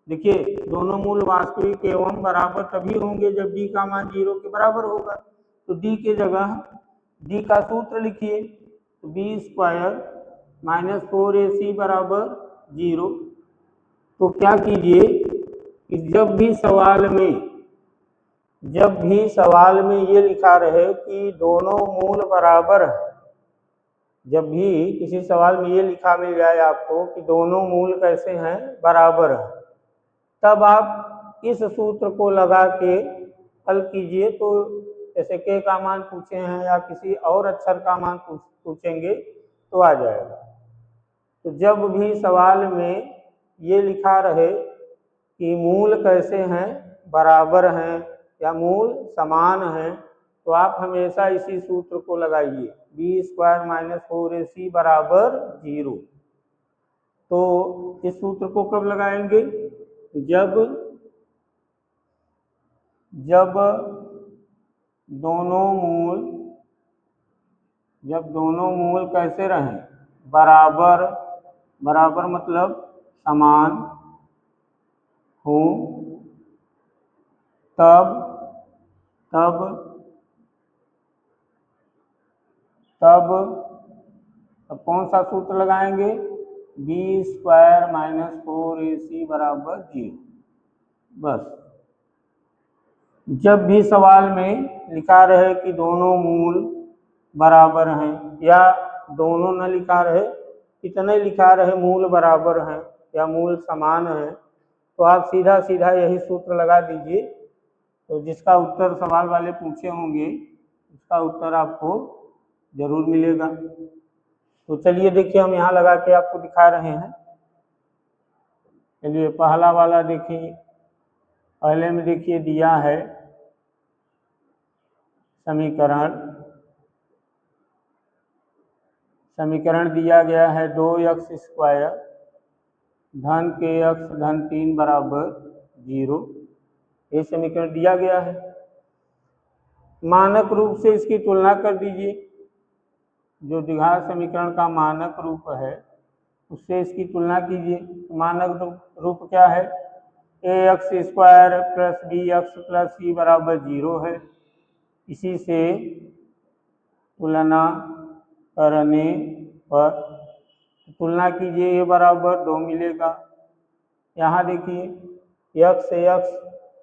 देखिए दोनों मूल वास्तविक एवं बराबर तभी होंगे जब d का मान 0 के बराबर होगा। तो d के जगह d का सूत्र लिखिए, तो b² माइनस 4ac बराबर 0। तो क्या कीजिए कि जब भी सवाल में ये लिखा रहे कि दोनों मूल बराबर है, जब भी किसी सवाल में ये लिखा मिल जाए आपको कि दोनों मूल कैसे हैं, बराबर है, तब आप इस सूत्र को लगा के हल कीजिए। तो जैसे के का मान पूछे हैं या किसी और अक्षर का मान पूछेंगे तो आ जाएगा। तो जब भी सवाल में ये लिखा रहे कि मूल कैसे हैं, बराबर हैं या मूल समान हैं, तो आप हमेशा इसी सूत्र को लगाइए, b² माइनस 4ac बराबर 0। तो इस सूत्र को कब लगाएंगे, जब दोनों मूल कैसे रहें, बराबर मतलब समान हो, तब कौन सा सूत्र लगाएंगे, b² माइनस 4ac बराबर 0। बस जब भी सवाल में लिखा रहे कि दोनों मूल बराबर हैं, या दोनों न लिखा रहे, इतने लिखा रहे मूल बराबर हैं या मूल समान हैं, तो आप सीधा सीधा यही सूत्र लगा दीजिए। तो जिसका उत्तर सवाल वाले पूछे होंगे उसका उत्तर आपको जरूर मिलेगा। तो चलिए देखिए हम यहाँ लगा के आपको दिखा रहे हैं। चलिए पहला वाला देखिए, पहले में देखिए दिया है समीकरण दिया गया है 2x² धन kx धन 3 बराबर 0। ये समीकरण दिया गया है। मानक रूप से इसकी तुलना कर दीजिए। जो द्विघात समीकरण का मानक रूप है उससे इसकी तुलना कीजिए। मानक रूप क्या है? ax² plus bx plus c बराबर 0 है। इसी से तुलना करने पर तुलना कीजिए, a बराबर 2 मिलेगा। यहाँ देखिए x से x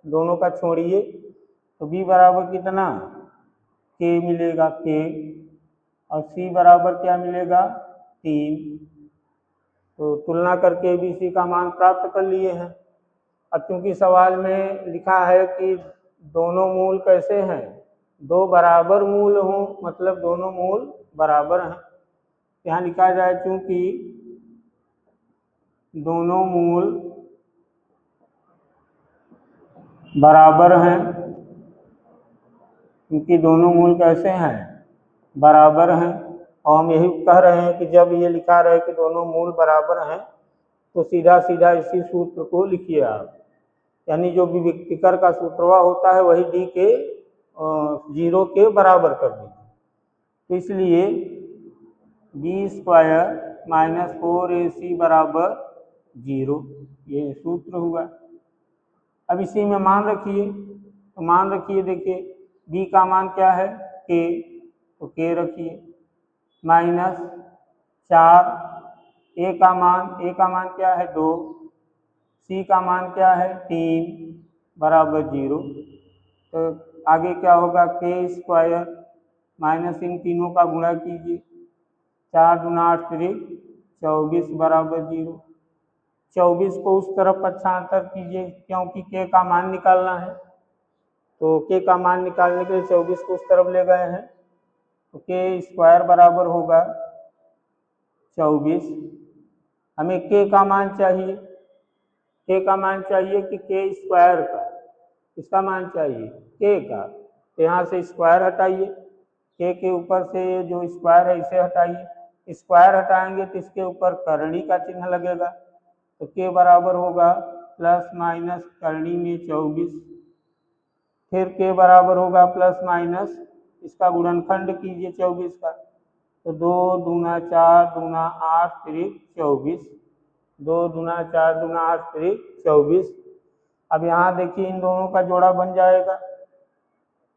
दोनों का छोड़िए तो b बराबर कितना? k मिलेगा, k, और c बराबर क्या मिलेगा? 3। तो तुलना करके भी c का मान प्राप्त कर लिए हैं। अब क्योंकि सवाल में लिखा है कि दोनों मूल कैसे हैं? दो बराबर मूल हों, मतलब दोनों मूल बराबर हैं। यहाँ लिखा जाए क्योंकि दोनों मूल बराबर हैं, क्योंकि दोनों मूल कैसे हैं? बराबर हैं। और हम यही कह रहे हैं कि जब ये लिखा रहे कि दोनों मूल बराबर हैं तो सीधा सीधा इसी सूत्र को लिखिए आप। यानी जो विभक्तिकर का सूत्रवा होता है वही d के 0 के बराबर कर दीजिए। तो इसलिए b² माइनस 4ac बराबर 0, ये सूत्र हुआ। अब इसी में मान रखिए, तो मान रखिए, देखिए b का मान क्या है? k, तो k रखिए, माइनस 4, a का मान क्या है? 2, c का मान क्या है? 3 बराबर 0। तो आगे क्या होगा? k² माइनस इन तीनों का गुणा कीजिए, 4 दूना 8 त्रिक 24 बराबर 0। 24 को उस तरफ पक्षांतर कीजिए क्योंकि k का मान निकालना है। तो k का मान निकालने के लिए 24 को उस तरफ ले गए हैं, तो k² बराबर होगा 24। हमें k का मान चाहिए, k का मान चाहिए कि k² का, इसका मान चाहिए k का। तो यहाँ से स्क्वायर हटाइए, k के ऊपर से जो स्क्वायर है इसे हटाइए। स्क्वायर हटाएंगे तो इसके ऊपर करणी का चिन्ह लगेगा, तो k बराबर होगा प्लस माइनस करणी में 24, फिर k बराबर होगा प्लस माइनस, इसका गुणनखंड कीजिए 24 का, तो 2 दूना 4 दूना 8 त्रिक 24, 2 दूना 4 दूना 8 त्रिक 24। अब यहाँ देखिए इन दोनों का जोड़ा बन जाएगा,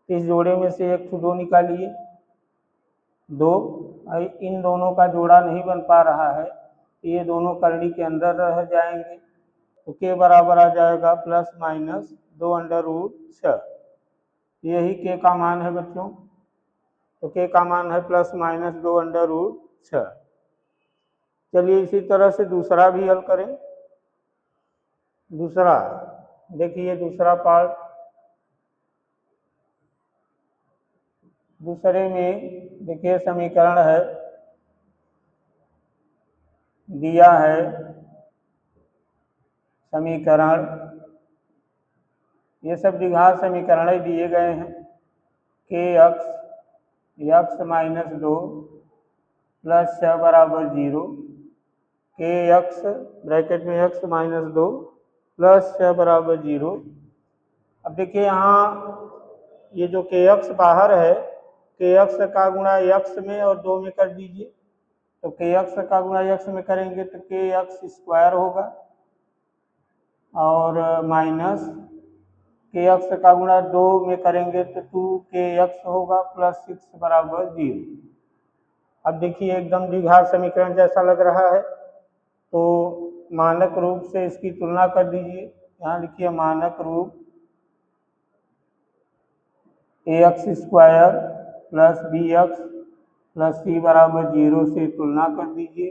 इस जोड़े में से एक 2 निकालिए, 2। इन दोनों का जोड़ा नहीं बन पा रहा है, ये दोनों करणी के अंदर रह जाएंगे, तो k बराबर आ जाएगा प्लस माइनस 2√6। यही k का मान है बच्चों। तो k का मान है प्लस माइनस 2√6। चलिए इसी तरह से दूसरा भी हल करें। दूसरा देखिए, दूसरा पार्ट, दूसरे में देखिए समीकरण है, दिया है समीकरण, ये सब द्विघात समीकरण ही दिए गए हैं। x माइनस 2 प्लस 6 बराबर 0, kx ब्रैकेट में x माइनस 2 प्लस 6 बराबर 0। अब देखिए यहाँ ये जो kx बाहर है, kx का गुणा x में और 2 में कर दीजिए। तो kx का गुणा x में करेंगे तो kx² होगा, और माइनस kx का गुणा 2 में करेंगे तो 2kx होगा, प्लस 6 बराबर 0। अब देखिए एकदम द्विघात समीकरण जैसा लग रहा है, तो मानक रूप से इसकी तुलना कर दीजिए। यहाँ लिखिए मानक रूप ax² plus bx plus c बराबर 0 से तुलना कर दीजिए।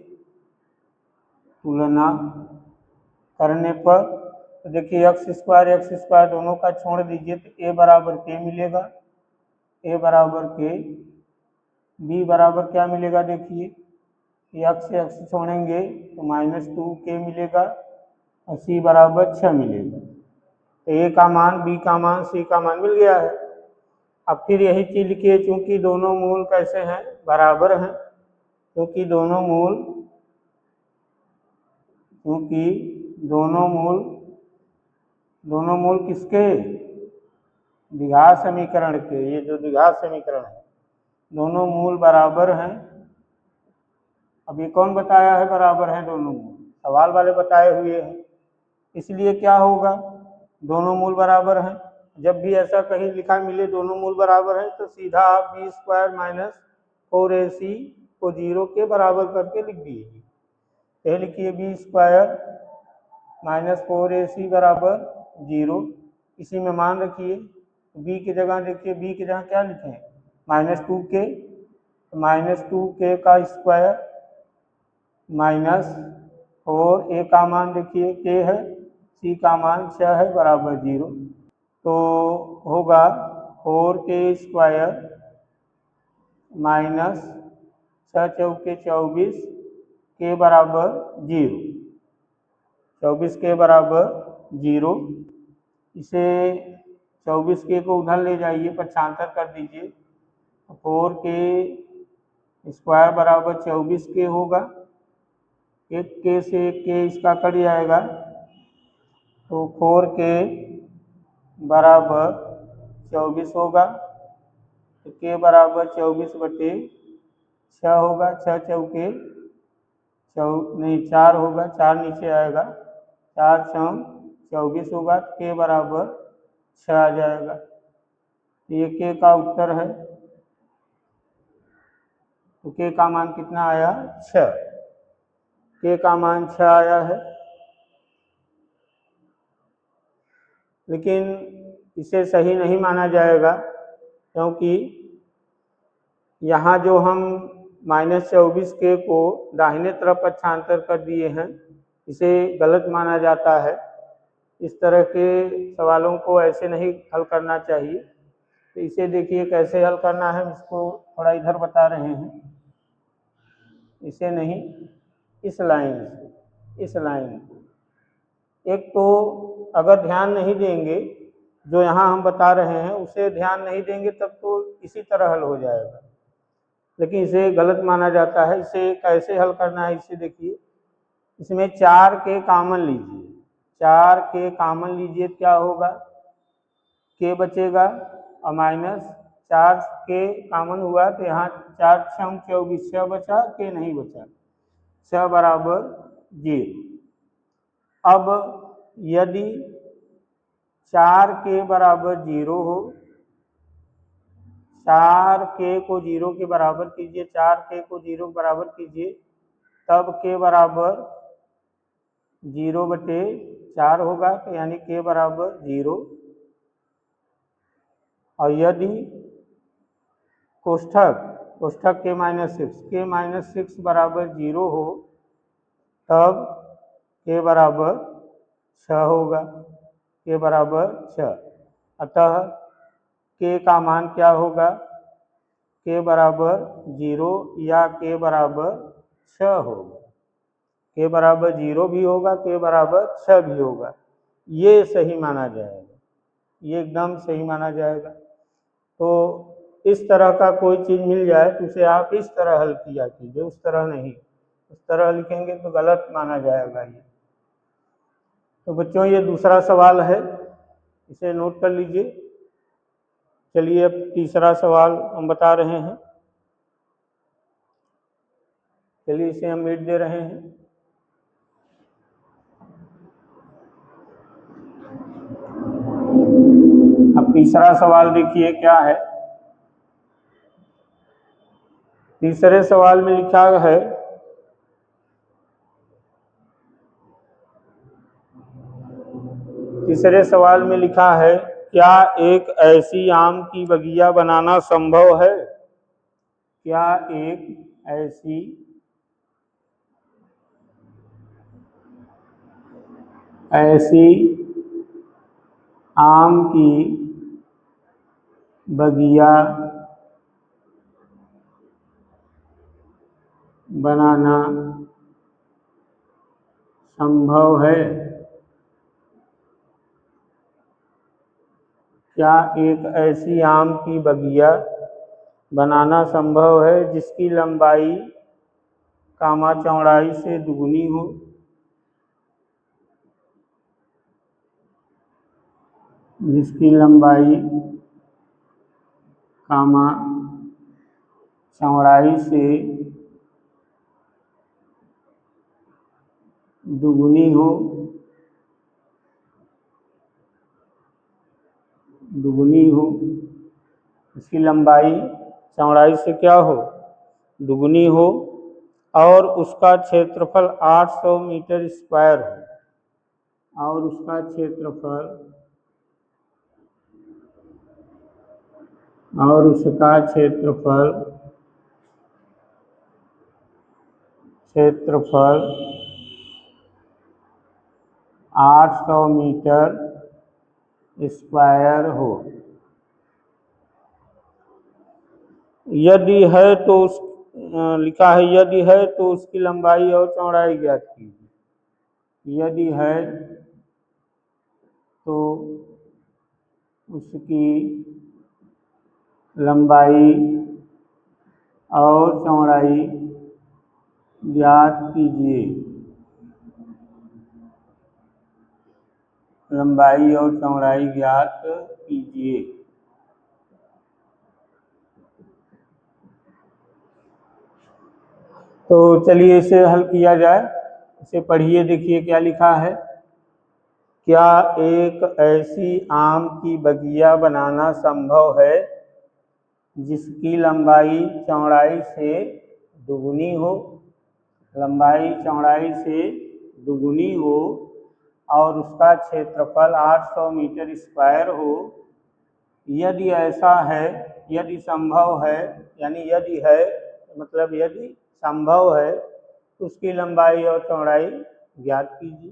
तुलना करने पर तो देखिए x² दोनों का छोड़ दीजिए तो a बराबर k मिलेगा, a बराबर k, b बराबर क्या मिलेगा? देखिए x से x छोड़ेंगे तो माइनस 2k मिलेगा, और सी बराबर 6 मिलेगा। तो ए का मान, बी का मान, सी का मान मिल गया है। अब फिर यही चीज लिखिए, चूंकि दोनों मूल कैसे हैं, बराबर हैं, क्योंकि दोनों मूल किसके, द्विघात समीकरण के, ये जो द्विघात समीकरण है, दोनों मूल बराबर हैं। अब ये कौन बताया है बराबर हैं दोनों मूल, सवाल वाले बताए हुए हैं, इसलिए क्या होगा, दोनों मूल बराबर हैं। जब भी ऐसा कहीं लिखा मिले दोनों मूल बराबर हैं, तो सीधा आप बी स्क्वायर माइनस 4ac को 0 के बराबर करके लिख दीजिए। ये लिखिए बी स्क्वायर माइनस 4ac बराबर 0, इसी में मान रखिए। बी की जगह देखिए, बी की जगह क्या लिखें, -2k, -2k का स्क्वायर माइनस 4, ए का मान देखिए k है, सी का मान 6 है, बराबर 0। तो होगा 4k स्क्वायर माइनस 6 चौके 24 के बराबर 0, 24 के बराबर 0। इसे 24 के को उधर ले जाइए, पक्षांतर कर दीजिए, 4k स्क्वायर बराबर 24 के होगा, एक के से एक के इसका कट जाएगा, तो 4k बराबर 24 होगा, तो k बराबर 24/6 होगा, 6 चौके नहीं 4 होगा, 4 नीचे आएगा, 4 चौक 24 होगा, तो k बराबर 6 आ जाएगा। ये k का उत्तर है, तो k का मान कितना आया, 6, k का मान 6 आया है। लेकिन इसे सही नहीं माना जाएगा, क्योंकि यहाँ जो हम -24k को दाहिने तरफ पक्षांतर कर दिए हैं, इसे गलत माना जाता है। इस तरह के सवालों को ऐसे नहीं हल करना चाहिए। तो इसे देखिए कैसे हल करना है, इसको थोड़ा इधर बता रहे हैं, इसे नहीं, इस लाइन से, इस लाइन को। एक तो अगर ध्यान नहीं देंगे, जो यहाँ हम बता रहे हैं उसे ध्यान नहीं देंगे, तब तो इसी तरह हल हो जाएगा, लेकिन इसे गलत माना जाता है। इसे कैसे हल करना है, इसे देखिए, इसमें 4 के कॉमन लीजिए, 4 के कॉमन लीजिए, क्या होगा, के बचेगा, और -4 के कॉमन हुआ, तो यहाँ 4 6 24, 6 बचा, के नहीं बचा, 6 बराबर 0। अब यदि 4 के बराबर 0 हो, 4 के को 0 के बराबर कीजिए, 4 के को 0 के बराबर कीजिए, तब के बराबर 0/4 होगा, तो यानी के बराबर 0। और यदि कोष्ठक के -6 बराबर 0 हो, तब के बराबर 6 होगा, के बराबर 6। अतः के का मान क्या होगा, के बराबर 0 या के बराबर 6 होगा, के बराबर 0 भी होगा, के बराबर 6 भी होगा। ये सही माना जाएगा, ये एकदम सही माना जाएगा। तो इस तरह का कोई चीज़ मिल जाए तो उसे आप इस तरह हल किया कीजिए, उस तरह नहीं, उस तरह लिखेंगे तो गलत माना जाएगा ये। तो बच्चों ये दूसरा सवाल है, इसे नोट कर लीजिए। चलिए अब तीसरा सवाल हम बता रहे हैं, चलिए इसे हम मिट दे रहे हैं। अब तीसरा सवाल देखिए क्या है। तीसरे सवाल में लिखा है, तीसरे सवाल में लिखा है, क्या एक ऐसी आम की बगिया बनाना संभव है, क्या एक ऐसी आम की बगिया बनाना संभव है। क्या एक ऐसी आम की बगिया बनाना संभव है जिसकी लंबाई कामा चौड़ाई से दुगनी हो? जिसकी लंबाई कामा चौड़ाई से दुगनी हो, इसकी लंबाई चौड़ाई से क्या हो? दुगनी हो, और उसका क्षेत्रफल 800 मीटर स्क्वायर हो, और उसका क्षेत्रफल 800 मीटर स्क्वायर हो। यदि है तो लिखा है यदि है तो उसकी लंबाई और चौड़ाई ज्ञात कीजिए। यदि है तो उसकी लंबाई और चौड़ाई ज्ञात कीजिए। लंबाई और चौड़ाई ज्ञात कीजिए। तो चलिए इसे हल किया जाए। इसे पढ़िए, देखिए क्या लिखा है। क्या एक ऐसी आम की बगिया बनाना संभव है जिसकी लंबाई चौड़ाई से दुगनी हो? लंबाई चौड़ाई से दुगनी हो और उसका क्षेत्रफल 800 मीटर स्क्वायर हो। यदि ऐसा है, यदि संभव है, यानी यदि है मतलब यदि संभव है तो उसकी लंबाई और चौड़ाई ज्ञात कीजिए।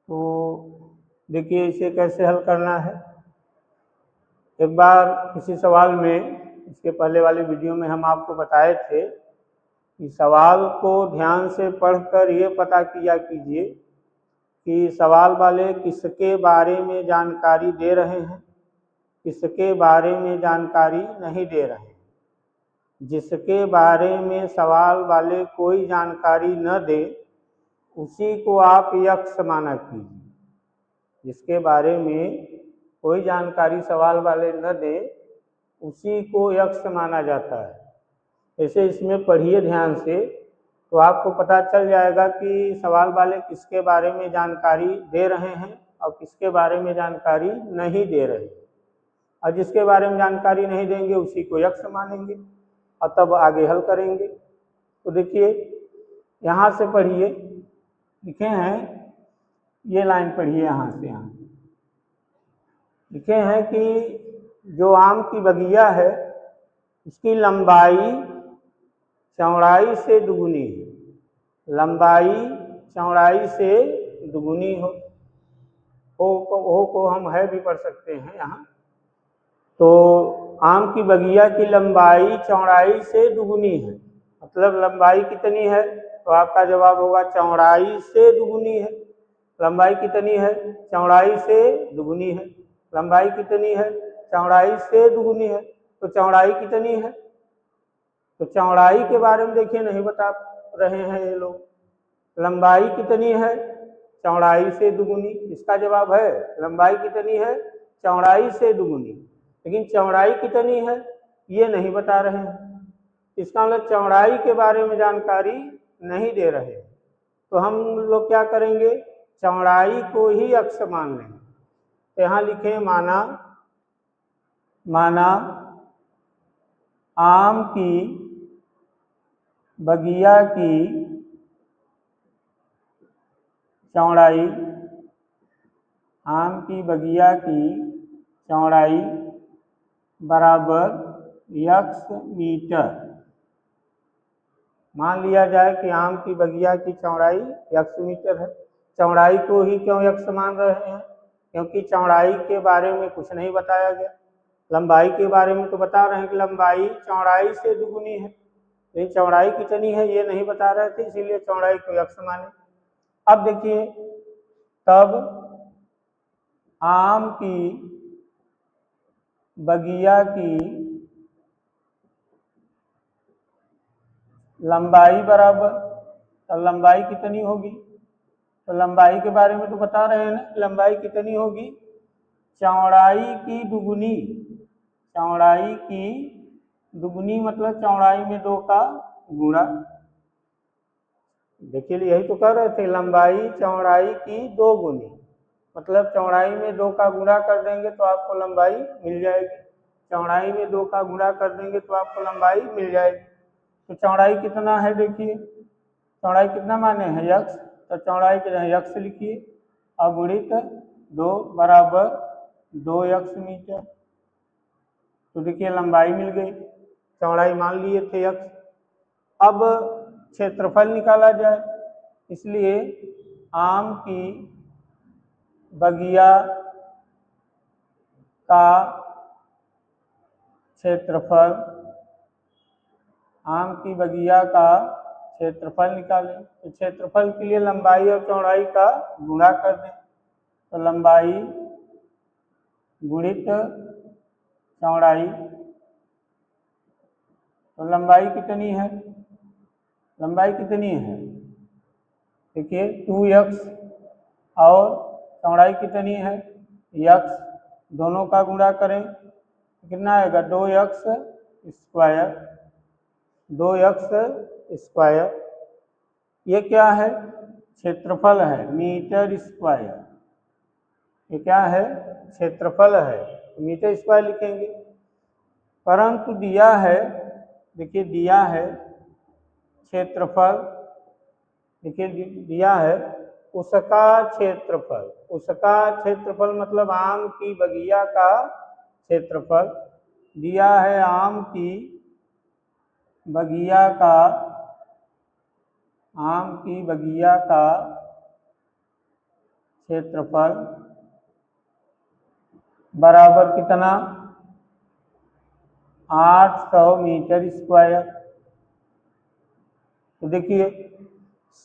तो देखिए इसे कैसे हल करना है। एक बार किसी सवाल में, इसके पहले वाले वीडियो में हम आपको बताए थे कि सवाल को ध्यान से पढ़कर ये पता किया कीजिए कि सवाल वाले किसके बारे में जानकारी दे रहे हैं, किसके बारे में जानकारी नहीं दे रहे हैं। जिसके बारे में सवाल वाले कोई जानकारी न दे उसी को आप यक्ष माना कीजिए। जिसके बारे में कोई जानकारी सवाल वाले न दे उसी को यक्ष माना जाता है। ऐसे इसमें पढ़िए ध्यान से, तो आपको पता चल जाएगा कि सवाल वाले किसके बारे में जानकारी दे रहे हैं और किसके बारे में जानकारी नहीं दे रहे हैं। और जिसके बारे में जानकारी नहीं देंगे उसी को यक्ष मानेंगे और तब आगे हल करेंगे। तो देखिए यहाँ से पढ़िए, लिखे हैं ये लाइन पढ़िए, यहाँ से यहाँ लिखे हैं कि जो आम की बगिया है उसकी लंबाई चौड़ाई से दुगुनी है। लंबाई चौड़ाई से दुगुनी हो को हम है भी पढ़ सकते हैं यहाँ। तो आम की बगिया की लंबाई चौड़ाई से दुगुनी है, मतलब लंबाई कितनी है? तो आपका जवाब होगा चौड़ाई से दुगुनी है। लंबाई कितनी है? चौड़ाई से दुगुनी है। लंबाई कितनी है? चौड़ाई से दुगुनी है। तो चौड़ाई कितनी है? तो चौड़ाई के बारे में देखिए नहीं बता रहे हैं ये लोग। लंबाई कितनी है? चौड़ाई से दुगुनी। इसका जवाब है लंबाई कितनी है? चौड़ाई से दुगुनी। लेकिन चौड़ाई कितनी है ये नहीं बता रहे हैं। इसका मतलब चौड़ाई के बारे में जानकारी नहीं दे रहे हैं। तो हम लोग क्या करेंगे, चौड़ाई को ही अक्ष मान लेंगे। तो यहाँ लिखे माना आम की बगिया की चौड़ाई, आम की बगिया की चौड़ाई बराबर x मीटर। मान लिया जाए कि आम की बगिया की चौड़ाई x मीटर है। चौड़ाई को ही क्यों x मान रहे हैं? क्योंकि चौड़ाई के बारे में कुछ नहीं बताया गया। लंबाई के बारे में तो बता रहे हैं कि लंबाई चौड़ाई से दुगुनी है, लेकिन चौड़ाई कितनी है ये नहीं बता रहे थे, इसीलिए चौड़ाई को x माने। अब देखिए, तब आम की बगिया की लंबाई बराबर, तो लंबाई कितनी होगी, तो लंबाई के बारे में तो बता रहे हैं ना, लंबाई कितनी होगी, चौड़ाई की दुगुनी, चौड़ाई की दुगुनी मतलब चौड़ाई में 2 का गुणा। देखिए यही तो कर रहे थे, लंबाई चौड़ाई की 2 गुनी, मतलब चौड़ाई में 2 का गुणा कर देंगे तो आपको लंबाई मिल जाएगी, चौड़ाई में 2 का गुणा कर देंगे तो आपको लंबाई मिल जाएगी। तो चौड़ाई कितना है, देखिए चौड़ाई कितना माने हैं यक्स, तो चौड़ाई के यक्स लिखिए और गुणित 2 बराबर 2 मीटर। तो देखिए लंबाई मिल गई, चौड़ाई मान लिए थे यक्स। अब क्षेत्रफल निकाला जाए, इसलिए आम की बगिया का क्षेत्रफल, आम की बगिया का क्षेत्रफल निकालें, तो क्षेत्रफल के लिए लंबाई और चौड़ाई का गुणा कर दें, तो लंबाई गुणित चौड़ाई, तो लंबाई कितनी है, लंबाई कितनी है, देखिए 2x और चौड़ाई कितनी है x, दोनों का गुणा करें कितना आएगा 2x स्क्वायर, 2x स्क्वायर। ये क्या है, क्षेत्रफल है मीटर स्क्वायर, ये क्या है क्षेत्रफल है, मीटर स्क्वायर लिखेंगे। परंतु दिया है, देखिए दिया है क्षेत्रफल, देखिए दिया है उसका क्षेत्रफल, उसका क्षेत्रफल मतलब आम की बगिया का क्षेत्रफल, दिया है आम की बगिया का, आम की बगिया का क्षेत्रफल बराबर कितना 800 मीटर स्क्वायर। तो देखिए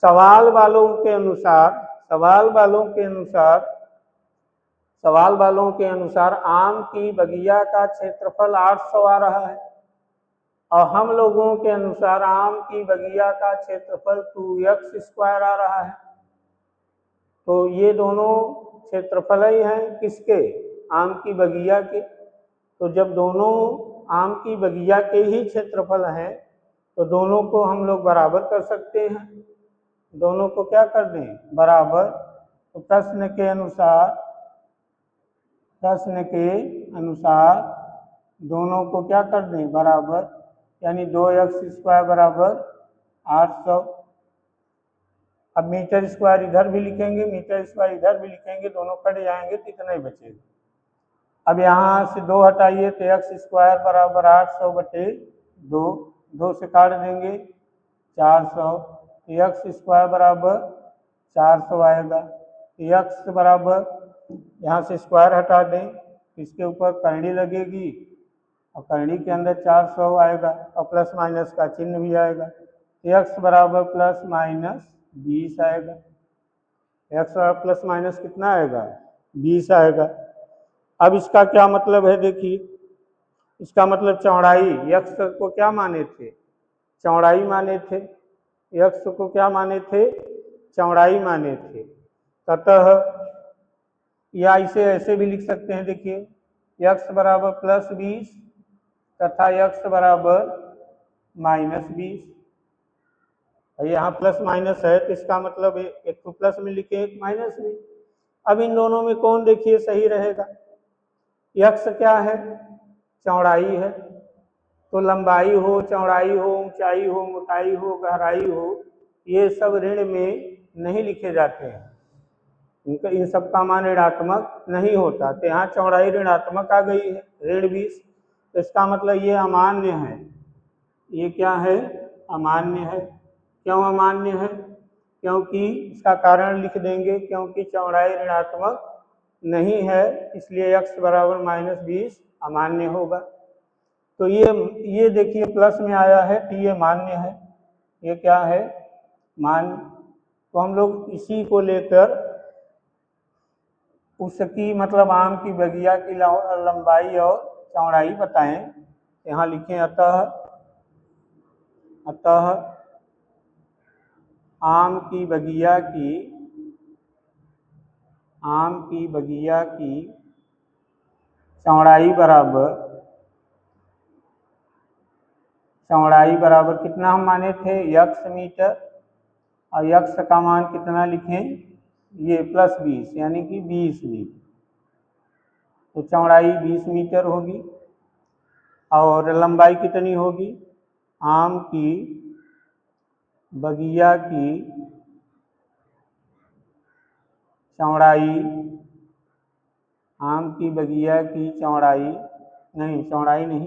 सवाल वालों के अनुसार, सवाल वालों के अनुसार आम की बगिया का क्षेत्रफल 800 आ रहा है, और हम लोगों के अनुसार आम की बगिया का क्षेत्रफल 2x स्क्वायर आ रहा है। तो ये दोनों क्षेत्रफल ही हैं किसके, आम की बगिया के। तो जब दोनों आम की बगिया के ही क्षेत्रफल हैं तो दोनों को हम लोग बराबर कर सकते हैं, दोनों को क्या कर दें बराबर। तो प्रश्न के अनुसार दोनों को क्या कर दें बराबर, यानी 2x स्क्वायर बराबर 800। अब मीटर स्क्वायर इधर भी लिखेंगे, मीटर स्क्वायर इधर भी लिखेंगे, दोनों कट जाएंगे तो इतना ही बचेगा। अब यहाँ से 2 हटाइए तो x स्क्वायर बराबर 800 बटे 2, 2 से काट देंगे 400, x स्क्वायर बराबर 400 आएगा। x बराबर यहाँ से स्क्वायर हटा दें, इसके ऊपर करनी लगेगी और करनी के अंदर 400 आएगा और प्लस माइनस का चिन्ह भी आएगा, x बराबर प्लस माइनस 20 आएगा, x बराबर प्लस माइनस कितना आएगा 20 आएगा। अब इसका क्या मतलब है, देखिए इसका मतलब चौड़ाई, x को क्या माने थे चौड़ाई माने थे, x को क्या माने थे चौड़ाई माने थे। अतः या इसे ऐसे भी लिख सकते हैं, देखिए x बराबर प्लस 20 तथा x बराबर माइनस 20। यहाँ प्लस माइनस है तो इसका मतलब एक तो प्लस में लिखे एक माइनस में। अब इन दोनों में कौन देखिए सही रहेगा, x क्या है चौड़ाई है, तो लंबाई हो चौड़ाई हो ऊंचाई हो मोटाई हो गहराई हो ये सब ऋण में नहीं लिखे जाते हैं, इन सब का मान ऋणात्मक नहीं होता। तो यहाँ चौड़ाई ऋणात्मक आ गई है ऋण 20, तो इसका मतलब ये अमान्य है, ये क्या है अमान्य है। क्यों अमान्य है, क्योंकि इसका कारण लिख देंगे, क्योंकि चौड़ाई ऋणात्मक नहीं है इसलिए x बराबर माइनस 20 अमान्य होगा। तो ये देखिए प्लस में आया है तो ये मान्य है, ये क्या है मान्य। तो हम लोग इसी को लेकर उसकी मतलब आम की बगिया की लंबाई और चौड़ाई बताएं। यहाँ लिखें अतः आम की बगिया की चौड़ाई बराबर कितना हम माने थे, x मीटर, और x का मान कितना लिखें, ये +20 यानी कि 20 मीटर। तो चौड़ाई 20 मीटर होगी और लंबाई कितनी होगी, आम की बगिया की चौड़ाई,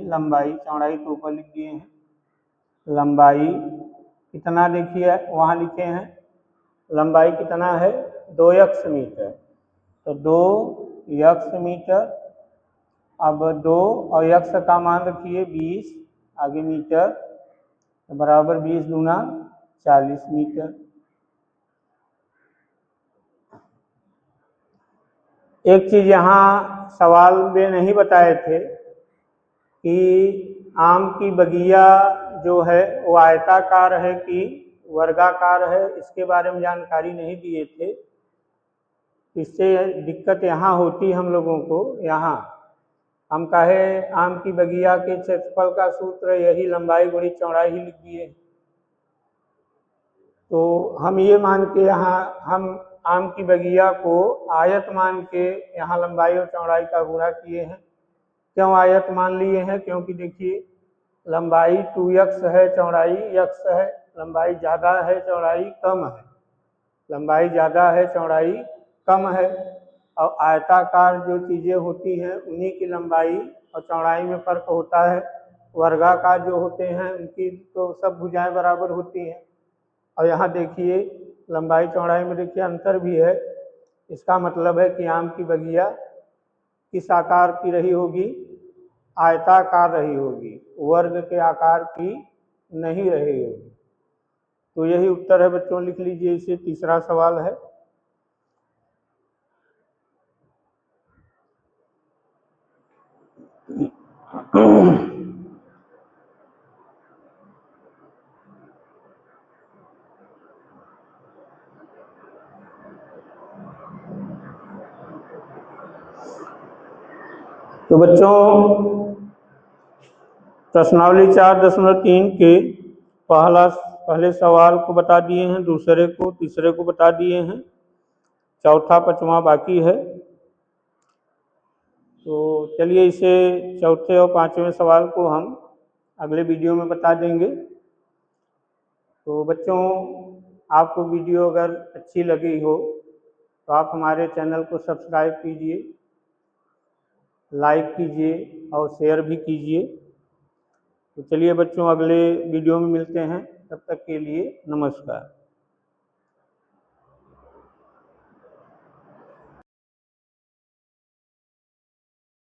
लंबाई, चौड़ाई तो ऊपर लिख दिए हैं, लंबाई कितना देखिए वहाँ लिखे हैं, लंबाई कितना है 2x मीटर, तो 2x मीटर। अब 2 और x का मान रखिए 20, आगे मीटर, तो बराबर 20 दूना 40 मीटर। एक चीज यहाँ सवाल में नहीं बताए थे कि आम की बगिया जो है वो आयताकार है कि वर्गाकार है, इसके बारे में जानकारी नहीं दिए थे। इससे दिक्कत यहाँ होती हम लोगों को, यहाँ हम कहे आम की बगिया के क्षेत्रफल का सूत्र यही लंबाई गुणी चौड़ाई ही लिख दिए, तो हम ये मान के यहाँ हम आम की बगिया को आयत मान के यहाँ लंबाई और चौड़ाई का गुणा किए हैं। क्यों आयत मान लिए हैं, क्योंकि देखिए लंबाई 2x है, चौड़ाई x है, लंबाई ज़्यादा है चौड़ाई कम है, लंबाई ज़्यादा है चौड़ाई कम है, और आयताकार जो चीज़ें होती हैं उन्हीं की लंबाई और चौड़ाई में फ़र्क होता है। वर्गाकार जो होते हैं उनकी तो सब भुजाएं बराबर होती हैं, और यहाँ देखिए लंबाई चौड़ाई में देखिए अंतर भी है। इसका मतलब है कि आम की बगिया किस आकार की रही होगी, आयताकार रही होगी, वर्ग के आकार की नहीं रही होगी। तो यही उत्तर है बच्चों, लिख लीजिए इसे, तीसरा सवाल है। तो बच्चों प्रश्नावली 4.3 के पहले सवाल को बता दिए हैं, दूसरे को तीसरे को बता दिए हैं, चौथा पांचवा बाकी है। तो चलिए इसे चौथे और पांचवें सवाल को हम अगले वीडियो में बता देंगे। तो बच्चों आपको वीडियो अगर अच्छी लगी हो तो आप हमारे चैनल को सब्सक्राइब कीजिए, लाइक कीजिए और शेयर भी कीजिए। तो चलिए बच्चों अगले वीडियो में मिलते हैं, तब तक के लिए नमस्कार।